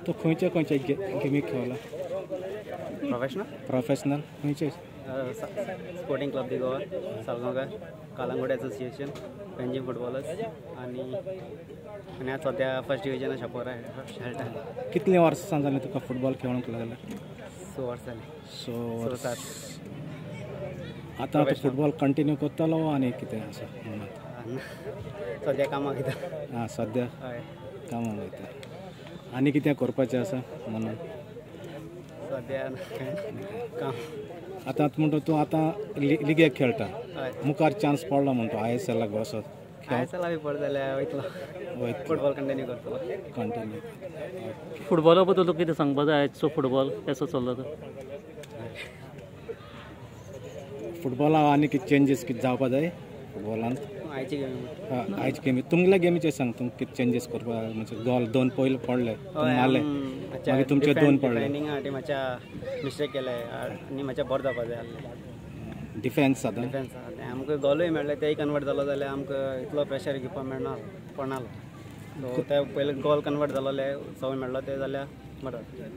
तो खंयच्या खंयच्या गेमीक खेळला प्रोफेशनल खंयचे स्पोर्टिंग क्लब दी गोवा सालगांवकर कालांगूट एसोसिएशन पेंजीम फुटबॉलर्स आणि आज सध्या फर्स्ट डिविजन शापोरा खेळटा कितले वर्सां जालें तुका फुटबॉल खेळूंक लागला 6 वर्सां जालीं 6 वर्सां आतां तूं फुटबॉल कंटिन्यू करतलो आनी कितें आसा मनांत सद्या कामाक वयता आं सद्या हय कामाक वयता आनी कितें करपाचें आसा मनांत सद्या काम आतां म्हणटा तूं आतां लिगेक खेळटा हय मुखार चान्स पडला म्हणटा ISL वचत ISL बी पड जाल्यार वयतलो फुटबॉल कंटिन्यू करतलो कंटिन्यू फुटबॉला बद्दल तुका कितें सांगपा जाय आयचो फुटबॉल कसो चल्लो तो फुटबॉला आनी कितें चेंजीस कितें जावपा जाय फुटबॉलांत आयची गेम आयज गेमी तुमगेल्या गेमीचें सांग तुमकां कितें चेंजीस करपा म्हणजे गोल 2 पयले पडले मारले मागीर तुमचे 2 पडले टिमाच्या मिस्टेक केले आनी मातशें बरें जावपा जाय आसलें डिफेन्स जाता डिफेन्स आमकां गोलूय मेळ्ळे तेय कन्वर्ट जालो जाल्यार आमकां इतलो प्रेशर घेवपाक पडनालो सो ते पयले गोल कन्वर्ट जालोले सवय मेळ्ळो ते जाल्यार बरें जाता